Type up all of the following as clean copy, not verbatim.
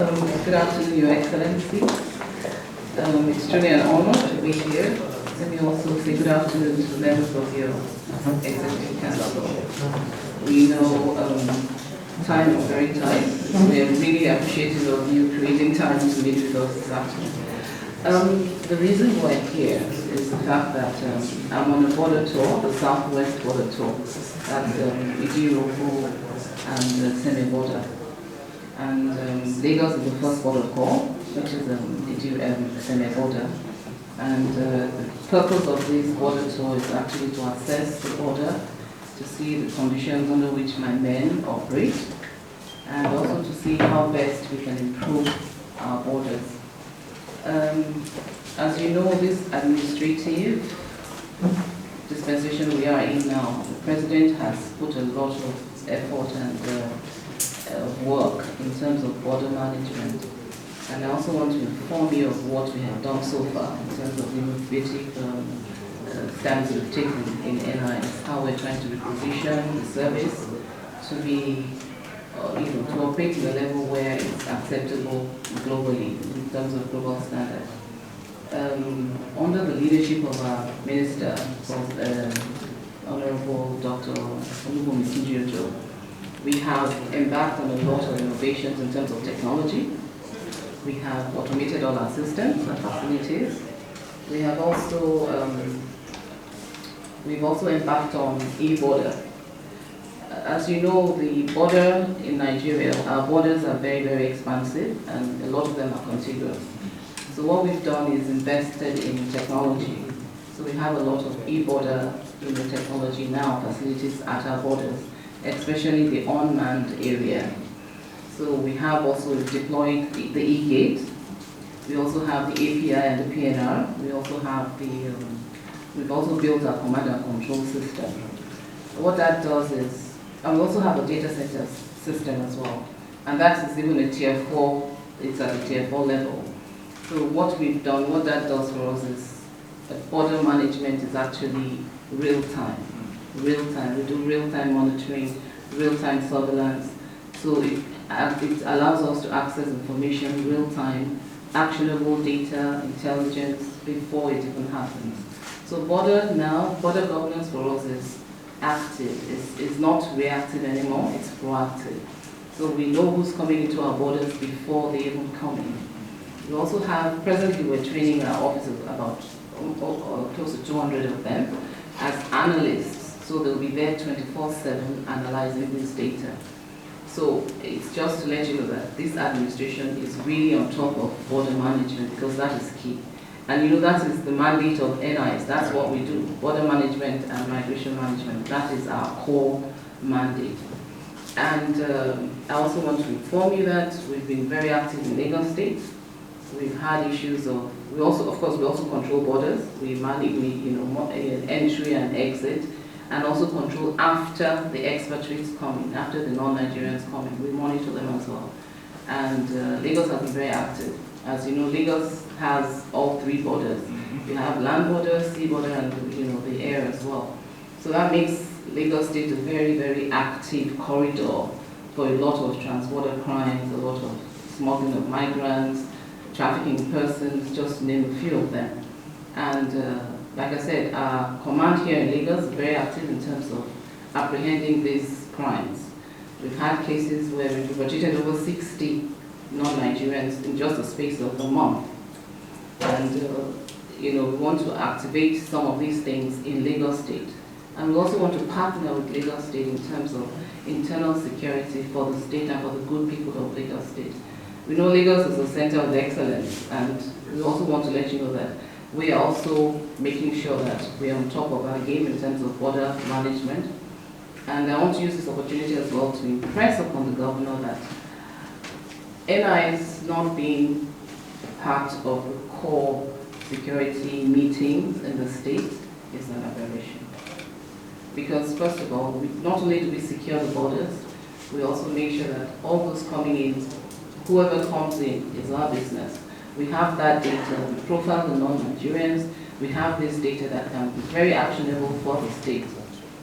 Good afternoon, Your Excellency. It's truly an honor to be here. Let me also say good afternoon to the members of your Executive Council. We know time is very tight. We are really appreciative of you creating time to meet with us this afternoon. The reason we're here is the fact that I'm on a border tour, the Southwest border tour. That's Idi-Roko and Semi-border. And Lagos is the first border call, which is Semi-border. And the purpose of this border tour is actually to assess the border, to see the conditions under which my men operate, and also to see how best we can improve our borders. As you know, this administrative dispensation we are in now, the President has put a lot of effort and work in terms of border management. And I also want to inform you of what we have done so far in terms of the innovative stance we've taken in NIS, how we're trying to reposition the service to be, to operate at a level where it's acceptable globally in terms of global standards. Under the leadership of our Minister, Honorable Dr. Fuji, we have embarked on a lot of innovations in terms of technology. We have automated all our systems and facilities. We have also embarked on e-border. As you know, the border in Nigeria, our borders are very, very expansive, and a lot of them are contiguous. So what we've done is invested in technology. So we have a lot of e-border technology now, facilities at our borders, especially the unmanned area. So we have also deployed the e-gate. We also have the API and the PNR. We also have we've also built our command and control system. What that does is, and we also have a data center system as well. And that is even a tier 4, it's at a tier 4 level. So what we've done, what that does for us is, border management is actually real time. We do real-time monitoring, real-time surveillance. So it allows us to access information real-time, actionable data, intelligence before it even happens. So border governance for us is active. It's not reactive anymore, it's proactive. So we know who's coming into our borders before they even come in. We also have, presently we're training our officers, about close to 200 of them, as analysts. So they'll be there 24/7 analyzing this data. So it's just to let you know that this administration is really on top of border management, because that is key. And that is the mandate of NIS. That's what we do. Border management and migration management. That is our core mandate. And I also want to inform you that we've been very active in Lagos State. We've had issues of, we also control borders. We manage, entry and exit, and also control after the expatriates come in, after the non-Nigerians come in. We monitor them as well. And Lagos has been very active. As you know, Lagos has all 3 borders. You have land border, sea border, and the air as well. So that makes Lagos State a very, very active corridor for a lot of transborder crimes, a lot of smuggling of migrants, trafficking persons, just to name a few of them. And like I said, our command here in Lagos is very active in terms of apprehending these crimes. We've had cases where we've repatriated over 60 non-Nigerians in just a space of a month. And we want to activate some of these things in Lagos State. And we also want to partner with Lagos State in terms of internal security for the state and for the good people of Lagos State. We know Lagos is a center of excellence, and we also want to let you know that we are also making sure that we are on top of our game in terms of border management. And I want to use this opportunity as well to impress upon the governor that NIS not being part of the core security meetings in the state is an aberration. Because first of all, not only do we secure the borders, we also make sure that all those coming in, whoever comes in, is our business. We have that data, we profile the non-Nigerians, we have this data that can be very actionable for the state.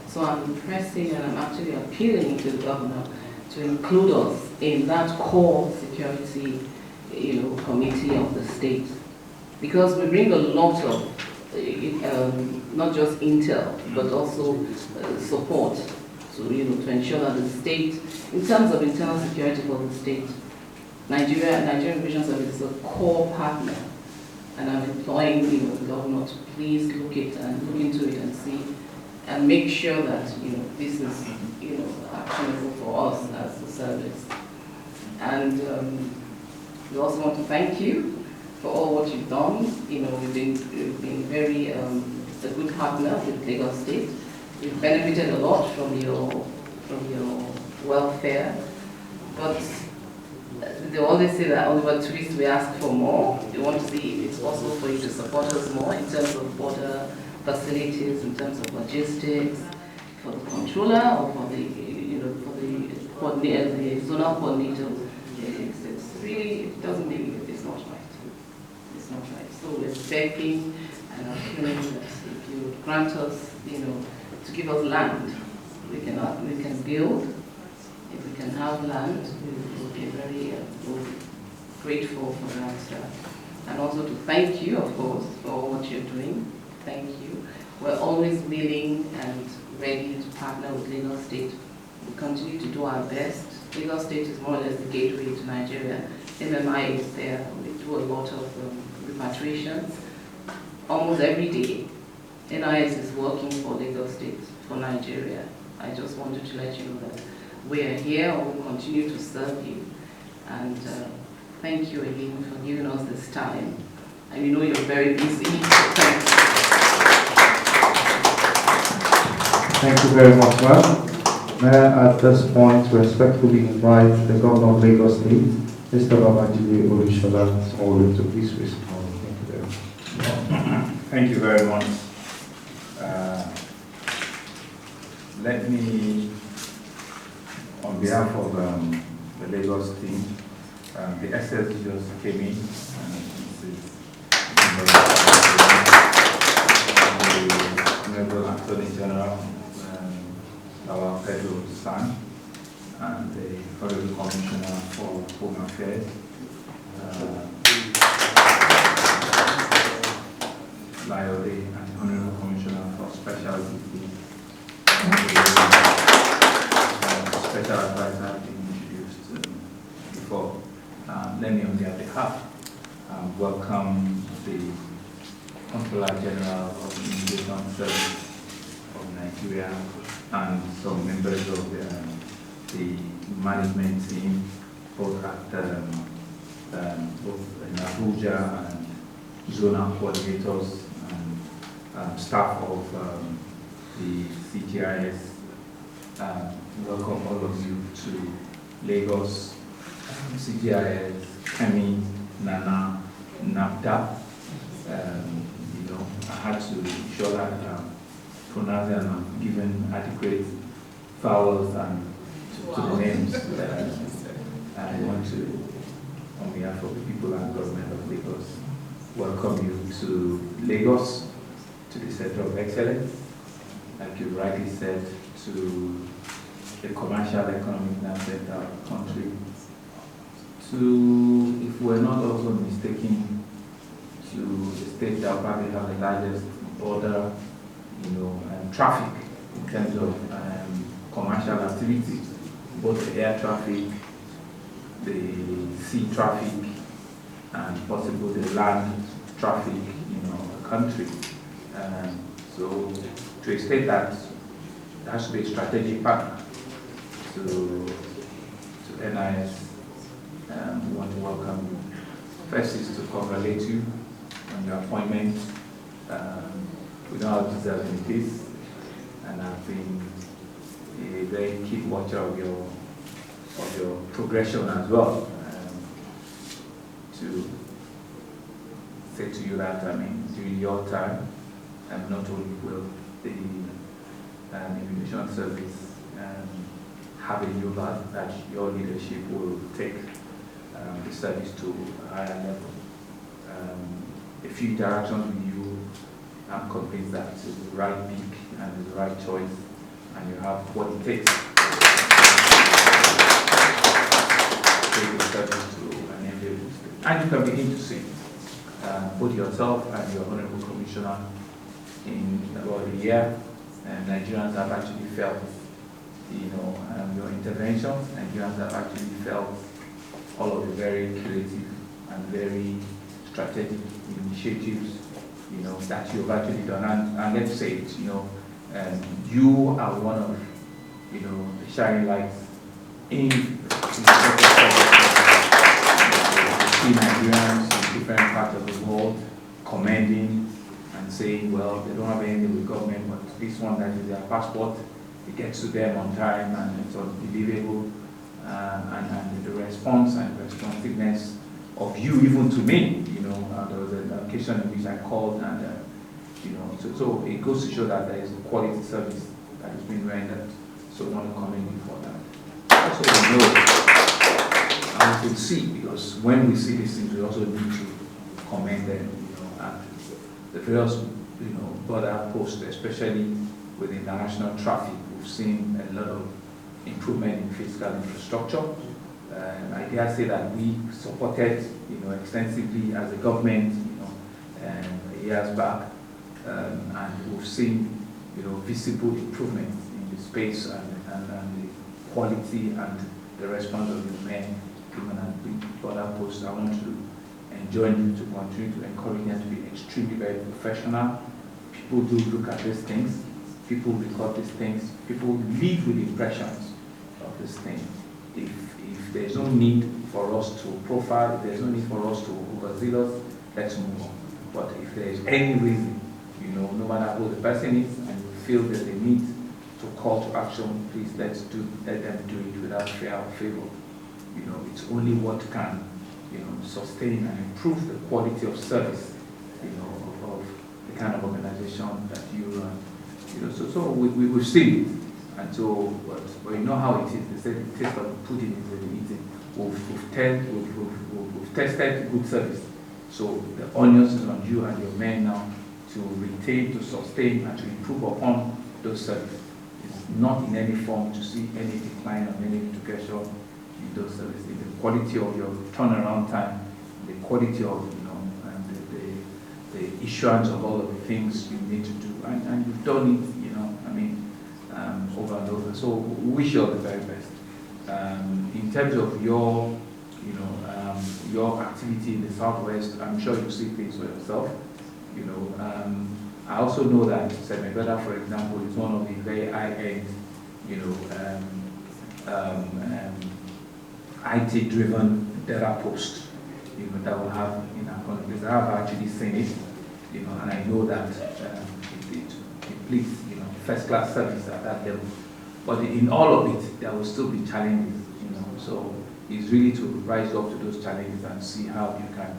So I'm pressing and I'm actually appealing to the governor to to include us in that core security, committee of the state, because we bring a lot of not just intel but also support to ensure that the state, in terms of internal security for the state, Nigerian Information Service is a core partner, and I'm imploring the governor to please look into it and see and make sure that this is actionable for us as the service. And we also want to thank you for all what you've done. We've been very a good partner with Lagos State. We've benefited a lot from your welfare, but they always say that Oliver Twist, we ask for more. We want to see if it's possible for you to support us more in terms of border facilities, in terms of logistics, for the controller or for the the zonal coordinator. It's really, it doesn't make it, it's not right. It's not right. So we're begging and appealing that if you would grant us, to give us land, we can build. If we can have land, we will be very grateful for that. And also to thank you, of course, for all what you're doing. Thank you. We're always willing and ready to partner with Lagos State. We continue to do our best. Lagos State is more or less the gateway to Nigeria. MMI is there. We do a lot of repatriations almost every day. NIS is working for Lagos State, for Nigeria. I just wanted to let you know that we are here and we'll continue to serve you. And thank you again for giving us this time. And we know you're very busy. Thank you. Thank you very much, ma'am. May I at this point respectfully invite the Governor of Lagos State, Mr. Babajide Sanwo-Olu, to please respond. Thank you very much. Let me, on behalf of the Lagos team, the SS just came in, the Honorable Attorney General, our federal son, and the Honorable Commissioner for Home Affairs, Liode, and Honorable Commissioner for Special Duty, special advisor being introduced before. Let me, on their behalf, welcome the Controller General of the Immigration Service of Nigeria and some members of the management team, both at both in Abuja and zonal coordinators and staff of the CTIS. Welcome all of you to Lagos, CTIS, Kemi, Nana, NAPDA. I had to ensure that pronounce and given adequate vowels and to the names. I want to, on behalf of the people and government of Lagos, welcome you to Lagos, to the Center of Excellence, like you rightly said, to the commercial economic center of the country, to, if we're not also mistaken, to the state that probably have the largest border, and traffic in terms of commercial activity, both the air traffic, the sea traffic, and possibly the land traffic, the country. So to a state that has to be a strategic partner to NIS, we want to welcome you. First is to congratulate you on your appointment. We know how deserving it is, and I've been a very keen watcher of your progression as well. To say to you that during your time, not only will the Immigration Service have a new path, that your leadership will take the service to a higher level. A few interactions with you, I'm convinced that it's the right pick and the right choice, and you have what it takes. And you can begin to see both yourself and your Honorable Commissioner in about a year, and Nigerians have actually felt, your interventions. Nigerians have actually felt all of the very creative and very strategic initiatives, that you've actually done. And let's say it, you are one of, the shining lights in see Nigerians in different parts of the world commending and saying, well, they don't have anything with government, but this one that is their passport, it gets to them on time and it's unbelievable. And the response and responsiveness of you, even to me, there was an occasion in which I called and, so it goes to show that there is a quality service that is being rendered. So I want to commend you for that. Also, we know, and we could see, because when we see these things, we also need to commend them, and the various, border posts, especially with international traffic, we've seen a lot of improvement in physical infrastructure. I dare say that we supported, extensively as a government, years back, and we've seen, visible improvements in the space and the quality and the response of the men, even at the border posts. I want to enjoin you to continue to encourage them to be extremely very professional. People do look at these things. People record these things. People live with impressions of this thing. If there's no need for us to profile, if there's no need for us to overzealous, let's move on. But if there is any reason, no matter who the person is, and you feel there's a need to call to action, please let them do it without fear or favor. It's only what can, sustain and improve the quality of service, of the kind of organization that you run. So we've seen it. And so, but you know how it is. They say the taste of pudding is in the eating. We've tested good service. So the onus is on you and your men now to retain, to sustain, and to improve upon those services. It's not in any form to see any decline or any integration in those services. The quality of your turnaround time, the quality of, and the issuance of all of the things you need to do, and you've done it, over and over. So we wish you all the very best. In terms of your activity in the Southwest, I'm sure you see things for yourself. I also know that Semegada, for example, is one of the very high-end, IT-driven data posts, that will have in our countries. I have actually seen it, and I know that it please, first-class service at that level. But in all of it, there will still be challenges, So it's really to rise up to those challenges and see how you can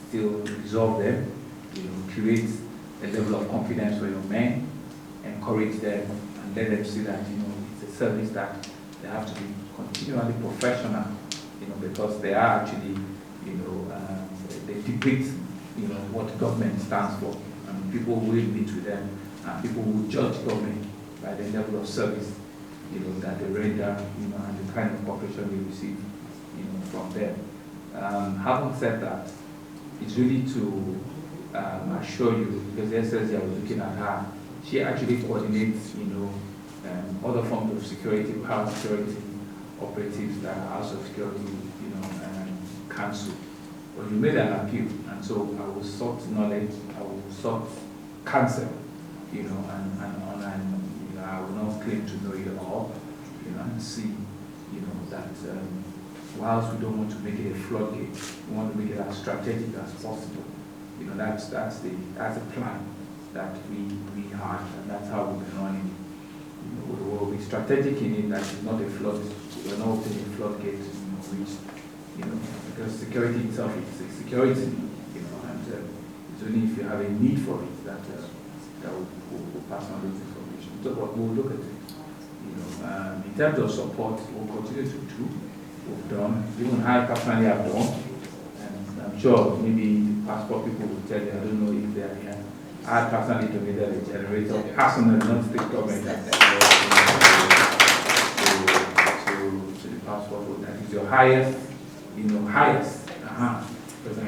still resolve them, create a level of confidence for your men, encourage them, and let them see that, it's a service that they have to be continually professional, because they are actually, they depict, what government stands for. And people will meet with them, and people will judge government by the level of service, that they render, and the kind of cooperation they receive, from them. Having said that, it's really to assure you, because the SSG I was looking at her, she actually coordinates, other forms of security, power security operatives that are House of Security, Council. But you made an appeal, and so I will sought knowledge, I will sought counsel, and I will not claim to know it all, and see, that whilst we don't want to make it a floodgate, we want to make it as strategic as possible. That's a plan that we had, and that's how we've been running. We will be strategic in it, that it's not a flood. We're not opening a floodgate, which, because security itself is security, and it's only if you have a need for it that we'll pass on those information. So we'll look at it. In terms of support, we'll continue to do. We've done, even I personally have done, and I'm sure maybe the passport people will tell you, I don't know if they are here. I personally donated a generator, personally, not state government, to the passport. That is your highest, because I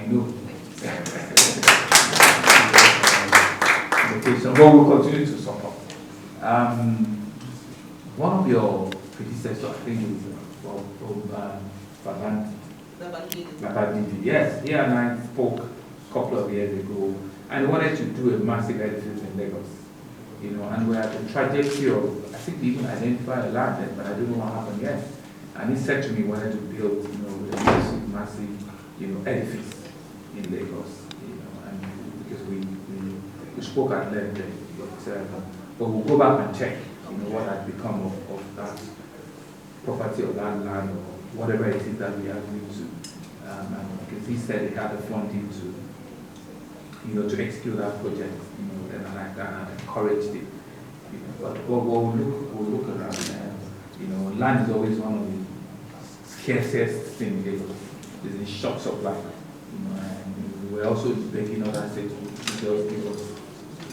but we'll continue to support. One of your predecessors, I think, is Davido. Yes, he and I spoke a couple of years ago, and he wanted to do a massive edifice in Lagos. You know, and we're at the trajectory of, I think they even identified a land there, but I don't know what happened yet. And he said to me he wanted to build, you know, a massive, you know, edifice in Lagos. You know, and because we spoke at length, but we'll go back and check, you know, what had become of that property of that land or whatever it is that we agreed to. And because he said he had the funding to, you know, to execute that project, you know, and like that, and encouraged it. You know, but we'll look around, you know, land is always one of the scarcest things in Lagos. It's in short supply, you know, and we're also begging other states to just give us.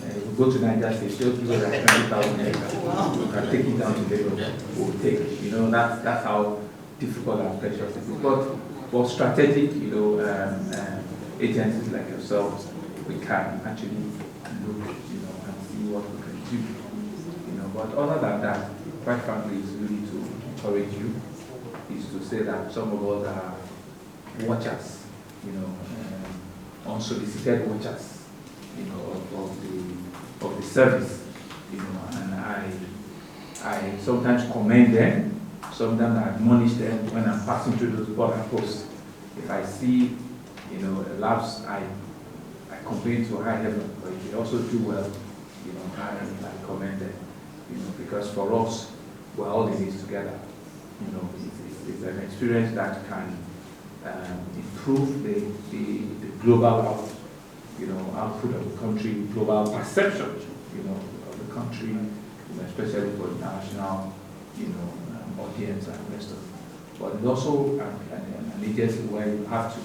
We go to Nigeria State, just give us like 20,000 acres. We can take it down to Lagos. We'll take it. You know, that's how difficult and precious it is. But for strategic, you know, agencies like yourselves, we can actually look, you know, and see what we can do. You know, but other than that, quite frankly, it's really to encourage you. Is to say that some of us are watchers, you know, unsolicited watchers, you know, of the service, you know, and I sometimes commend them, sometimes I admonish them when I'm passing through those border posts. If I see, you know, a lapse, I complain to high heaven, but if they also do well, you know, I commend them, you know, because for us, we're all in this together. You know, it's an experience that can improve the global output of the country, global perception, you know, of the country, you know, especially for the national, you know, audience and rest of it. But it's also an agency where you have to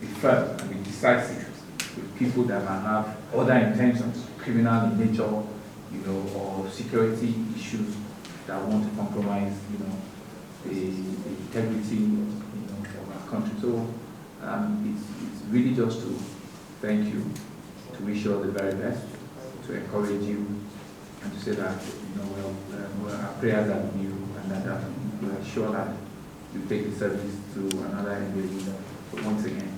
be firm and be decisive with people that might have other intentions, criminal in nature, you know, or security issues that want to compromise, you know, the integrity, you know, of our country. So it's really just to thank you, to wish you all the very best, to encourage you, and to say that, you know, our prayers are with you, and that we are sure that you take the service to another individual. So once again,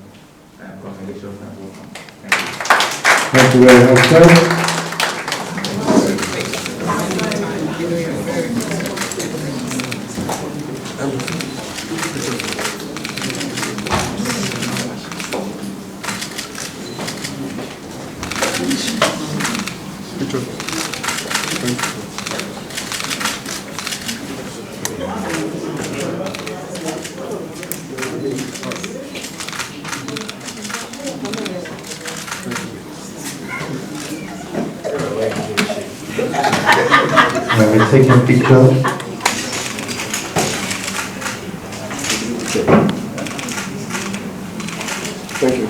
congratulations and welcome. Thank you. Thank you very much, sir. We're taking a picture. Thank you.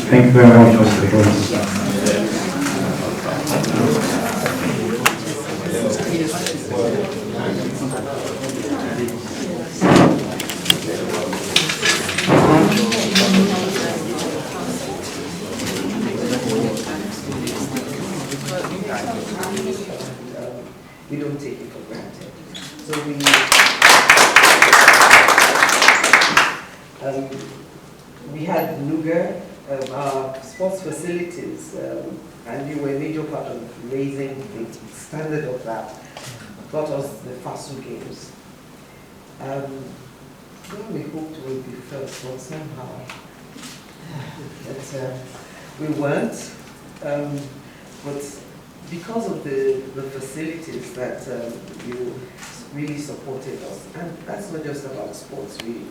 Thank you very much, Mr. Prince. We don't take it for granted. So we had Nuga, our sports facilities, and you were a major part of raising the standard of that. Got us the FASU games. Well, we hoped we would be first, but somehow we weren't. But because of the facilities that you really supported us, and that's not just about sports, really.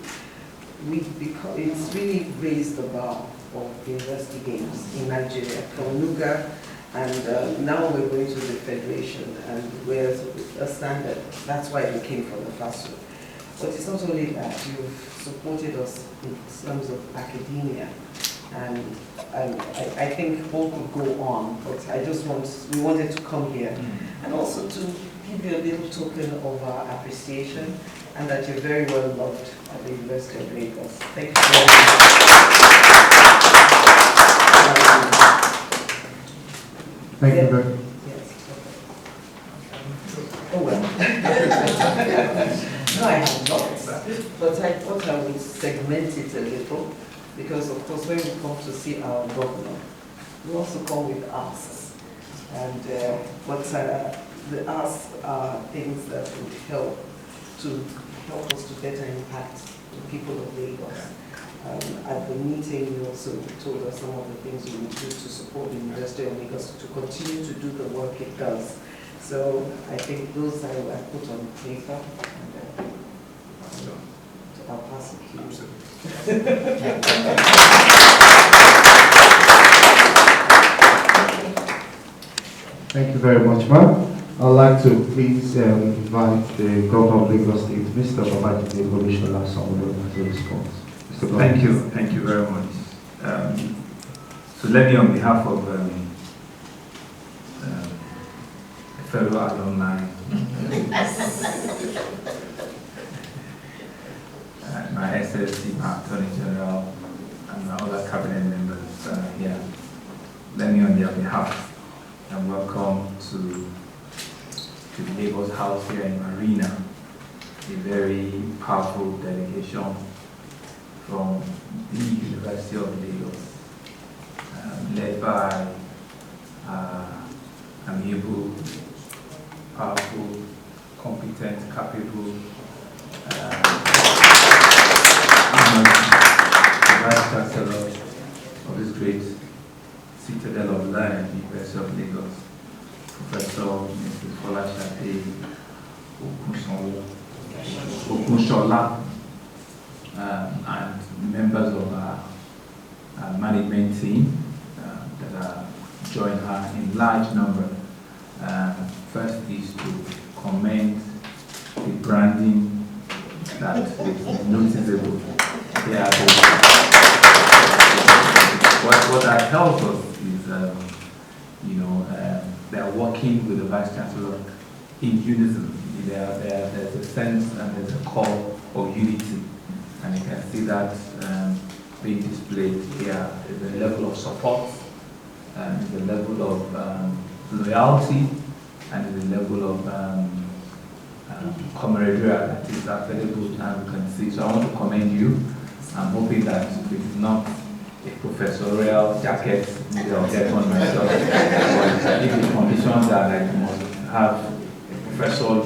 It's really raised the bar of university games in Nigeria from Nuga, and now we're going to the federation, and we're a standard. That's why we came from the FASU. But it's not only that, you've supported us in terms of academia, and I think all could go on, but we wanted to come here and also to give you a little token of our appreciation, and that you're very well loved at the University of Lagos. Thank you very much. Thank you very Yes. Okay. Oh well. No, I have not. But I thought I would segment it a little because, of course, when we come to see our governor, we also come with asks. And the asks are things that would help us to better impact the people of Lagos. At the meeting, you also told us some of the things we would do to support the University of Lagos to continue to do the work it does. So I think those I put on paper, and I'll pass it to you. Thank you very much, ma'am. I'd like to please invite the Governor of Lagos State, Mr. Babajide Olusola Sanwo-Olu, to respond. Mr. Governor. Thank you very much. So let me, on behalf of fellow alumni, my SSC, my Attorney General, and my other cabinet members here, let me on their behalf and welcome to the Lagos House here in Marina, a very powerful delegation from the University of Lagos, led by amiable, powerful, competent, capable, the Vice Chancellor of this great citadel of learning, University of Lagos, Professor Mrs. Asake Okunshola, and members of our management team that are joined her in large number. First is to commend the branding that is noticeable. What that tells us is, they are working with the Vice Chancellor in unison. There's a sense and there's a call of unity, and you can see that being displayed here. There's a level of support, and there's a level of loyalty, and there's a level of camaraderie that is available, and we can see. So I want to commend you. I'm hoping that it is not a professorial jacket, maybe I'll get one myself. But if the conditions are like you must have a professor,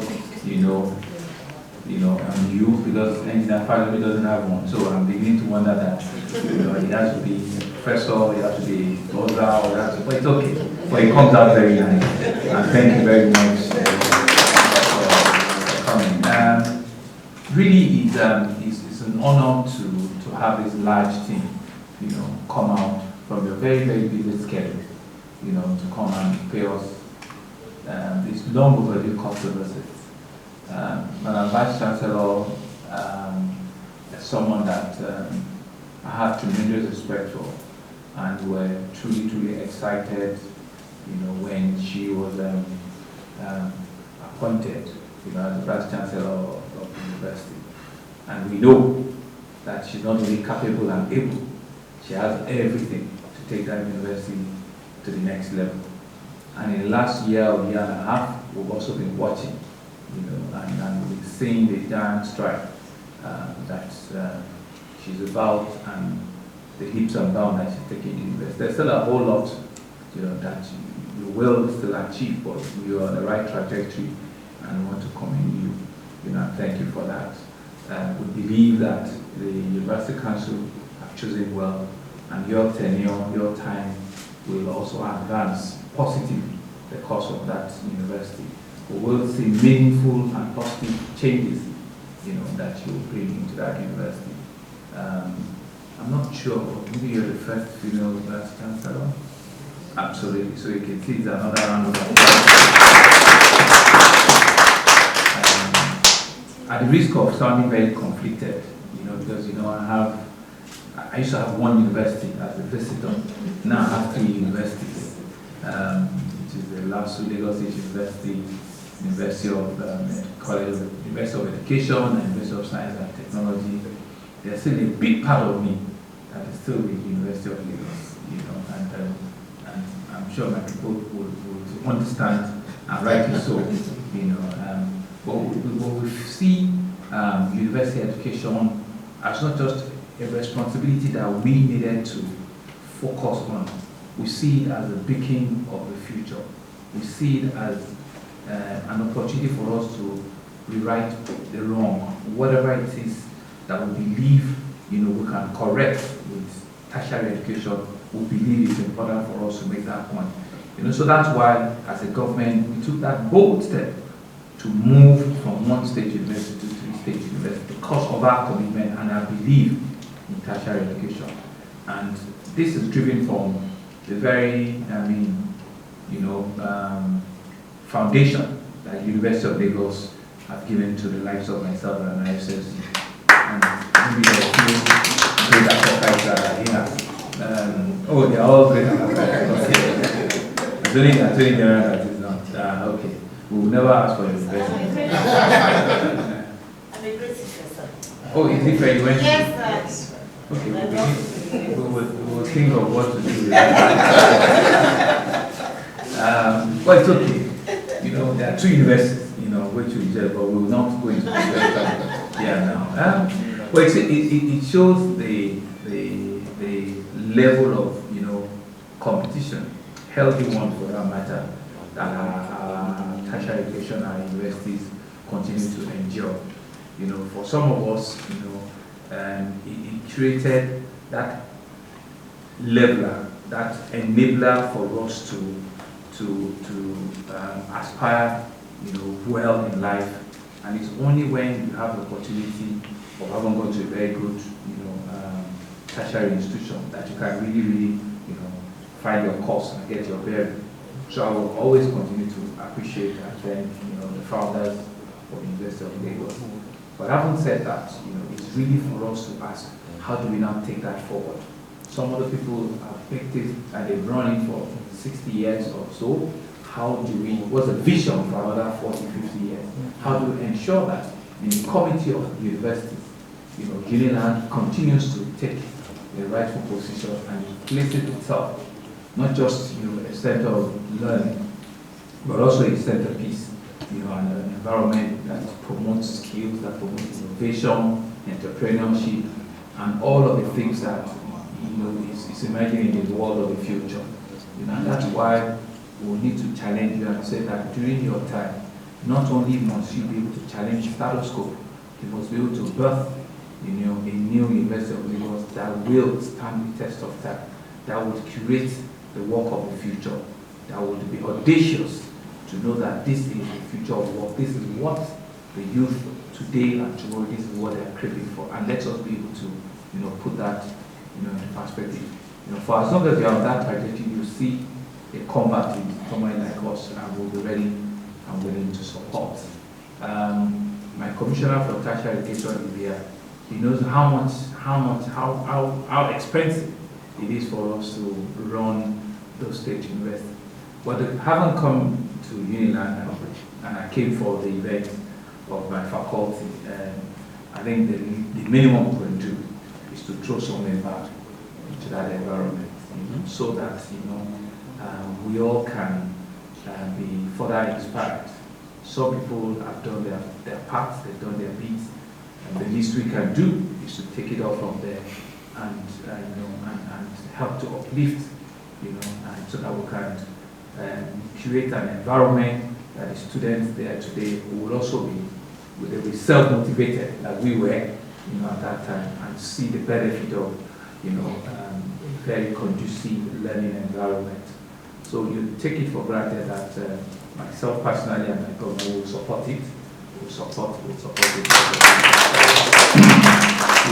on you, because engineer faculty doesn't have one. So I'm beginning to wonder that it has to be a professor, it has to be a closer, or it has to, but it's okay. But it comes out very nice. And thank you very much for coming. Really, it's an honor to have this large team, come out from your very, very busy schedule, to come and pay us this long overdue customer service. Madam Vice Chancellor, is someone that I have tremendous respect for, and we're truly, truly excited, when she was appointed, as the Vice Chancellor of the university. And we know that she's not only capable and able, she has everything to take that university to the next level. And in the last year or year and a half, we've also been watching, and we've seen the giant stride that she's about, and the leaps and bounds that she's taking to university. There's still a whole lot, that you will still achieve, but you are on the right trajectory, and we want to commend you, and thank you for that. We believe that the University Council have chosen well, and your tenure, your time will also advance positively the course of that university. We will see meaningful and positive changes, that you will bring into that university. I'm not sure, maybe you're the first female Vice Chancellor? Absolutely, so you can see it's another round of applause. At the risk of sounding very conflicted, because I used to have one university as a visitor. Now I have 3 universities, which is the LASU, Lagos State University, University of College of University of Education, and University of Science and Technology. There's still a big part of me that is still with the University of Lagos, I'm sure my people will understand, and rightly so. But we see university education as not just a responsibility that we needed to focus on. We see it as a beacon of the future. We see it as an opportunity for us to rewrite the wrong, whatever it is that we believe we can correct with tertiary education. We believe it's important for us to make that point. So that's why, as a government, we took that bold step to move from one state university to 3 state university because of our commitment and our belief in tertiary education. And this is driven from the very, foundation that University of Lagos have given to the likes of myself and ISLC. And maybe there are a few great appetites here. Oh, they are all great appetites. Okay. I'm doing that is not. Okay. We will never ask for your investment. I'm a great professor. Oh, is it fair you went? Yes, sir. Okay, we will think of what to do with that. Well, it's okay. There are 2 universities, which we just, but we will not go into the now. Well, it shows the level of, competition, healthy one for that matter, that our tertiary education and universities continue to endure. For some of us, it created that leveler, that enabler for us to aspire, well in life. And it's only when you have the opportunity of having gone to a very good, tertiary institution that you can really, find your course and get your bearing. So I will always continue to appreciate and thank, the founders of the University of Lagos. But having said that, it's really for us to ask, how do we now take that forward? Some other people have picked it and they've run it for 60 years or so. What's the vision for another 40, 50 years? How do we ensure that in the committee of universities, Unilag continues to take the rightful position and place it itself, not just a center of learning, but also a centerpiece, and an environment that promotes skills, that promotes innovation, entrepreneurship, and all of the things that is emerging in the world of the future. And that's why we need to challenge you and say that during your time, not only must you be able to challenge status quo, you must be able to birth a new University of Lagos that will stand the test of time, that would curate the work of the future, that would be audacious to know that this is the future of work, this is what the youth today and tomorrow, this is what they are craving for, and let us be able to put that in perspective. For as long as you are on that trajectory, you see a comeback in someone like us, and we'll be ready and willing to support. My commissioner for tertiary education is here. He knows how expensive it is for us to run those state universities. But I haven't come to Unilag, and I came for the event of my faculty. I think the minimum we can do is to throw something back into that environment, so that we all can be further inspired. Some people have done their parts, they've done their bits, and the least we can do is to take it off from there and help to uplift, and so that we can create an environment that the students there today will also be self-motivated, like we were, at that time, and see the benefit of, very conducive learning environment. So you take it for granted that myself personally and my government will support it. We'll support it. We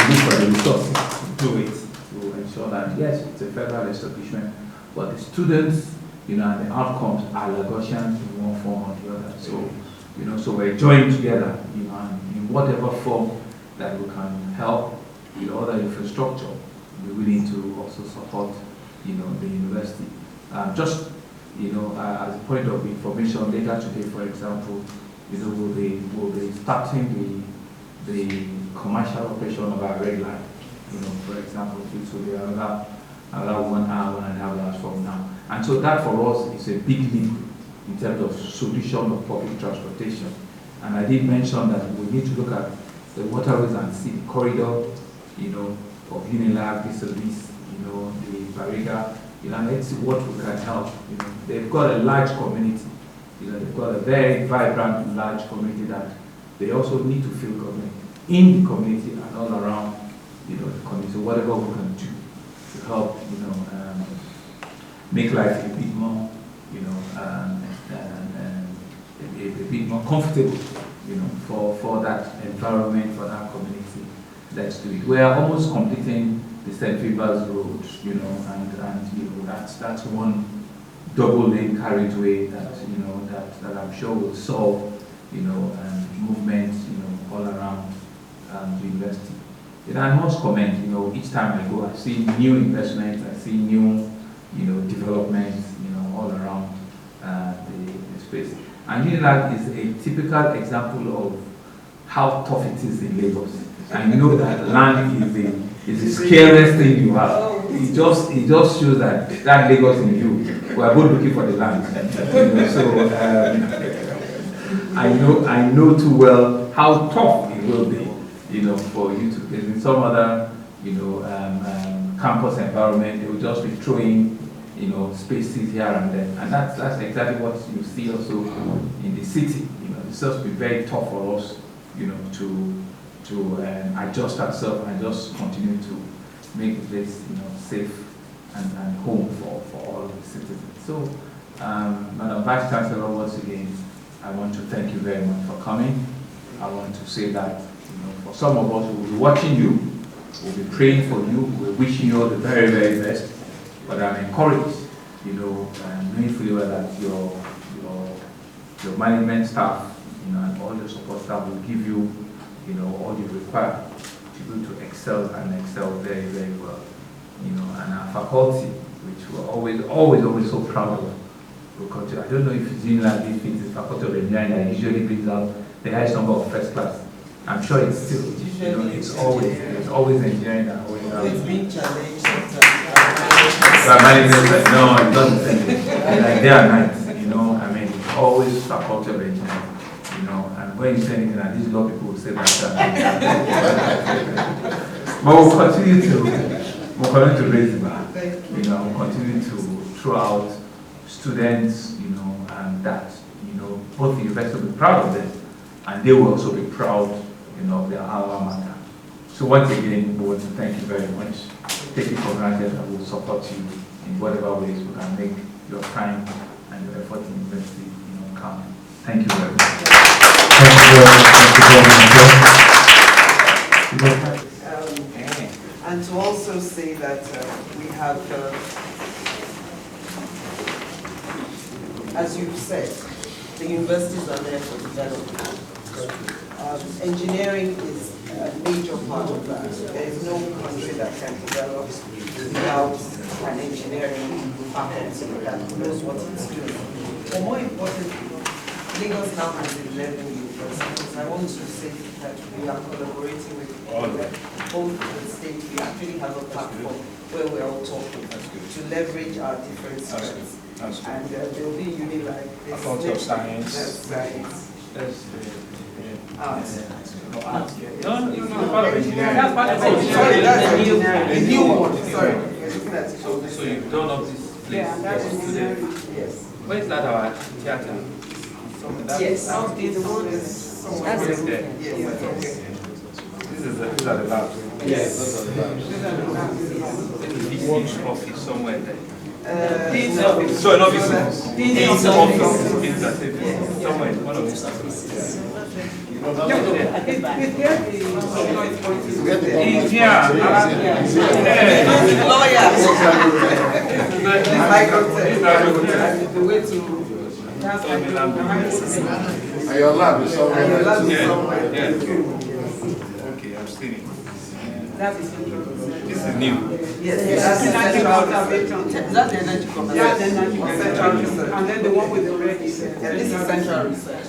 look for the resources to do it, to ensure that yes, it's a federal establishment, but the students, and the outcomes are Lagosians in one form or the other. So, so we're joined together, and in whatever form that we can help with other infrastructure, we're willing to also support, the university. Just, as a point of information, later today, for example, we'll be starting the commercial operation of our red line. For example, this will be another another 1 hour, 1.5 hours from now. And so that for us is a big leap in terms of solution of public transportation. And I did mention that we need to look at the waterways and sea corridor, you know, of Unilag, Vis-a-Vis, you know, the Bariga, you know, let's see what we can help. You know, they've got a large community, you know, they've got a very vibrant, large community that they also need to feel government in the community and all around, you know, the community. So whatever we can do to help, you know, make life a bit more, you know, a bit more comfortable, you know, for that environment, for that community. Let's do it. We are almost completing the St. Rivers Road, you know, and you know, that's one double lane carriageway that, you know, that I'm sure will solve, you know, movements, you know, all around the university. You know, I must comment, you know, each time I go, I see new investments, I see new, you know, developments, you know, all around the space. And Unilag is a typical example of how tough it is in Lagos. And you know that land is the scariest thing you have. It just shows that Lagos in you. We are both looking for the land. You know, so I know too well how tough it will be, you know, for you to get in some other, you know, campus environment. They will just be throwing, you know, spaces here and there, and that's exactly what you see also in the city. You know, it's just be very tough for us, you know, to adjust ourselves and just continue to make the place, you know, safe and home for all of the citizens. So, Madam Vice Chancellor, once again, I want to thank you very much for coming. I want to say that, you know, for some of us who will be watching you, we'll be praying for you, we're wishing you all the very, very best. But I'm encouraged, you know, and knowing fully well that your management staff, you know, and all your support staff will give you, you know, all you require to be able to excel and excel very, very well. You know, and our faculty, which we're always so proud of, will continue. I don't know if it's Unilag, if it's the Faculty of Engineering that usually brings out the highest number of first class. I'm sure it's still, you know, it's always engineering that always has. It's being challenged sometimes. But management, no, it doesn't. Like day and night, you know. I mean, it's always Faculty of Engineering, you know. And when you say anything, and these law people will say that. But we'll continue to raise the bar. You know, we'll continue to throw out students, you know, and that, you know, both the university will be proud of them, and they will also be proud, you know, of their alma mater. So once again, we want to thank you very much. Take it for granted that we'll support you in whatever ways we can make your time and your effort in university, you know, count. Thank you very much. Thank you very much. And to also say that we have, as you've said, the universities are there for development. Engineering is a major part of that. There is no country that can develop without an engineering faculty that knows what it's doing. But more importantly, Lagos now has 11 universities. I want to say that we are collaborating with both the state. We actually have a platform where we're all talking to leverage our different strengths. And there will be Unilag. Faculty of Science. Science. Arts. No, part of engineering. That's part of engineering. That's the new one. Sorry. So you've done up this place. Yeah, that's engineering. Yes. Where is that our theater? Yes. The one is somewhere. Where is there? Yes. These are the labs. Yes. Those are the labs. This huge office somewhere there. So an office. Dean's office. Somewhere. One of these. He's here. And your lab is somewhere. Okay, I've seen it. That is central. This is new. Yes, that's the energy conservation. That's the energy conservation. And then the one with the red is this is central research.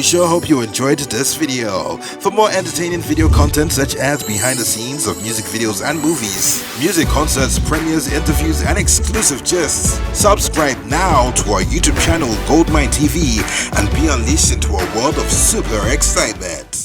We sure hope you enjoyed this video. For more entertaining video content such as behind the scenes of music videos and movies, music concerts, premieres, interviews, and exclusive gists, subscribe now to our YouTube channel Goldmyne TV and be unleashed into a world of super excitement.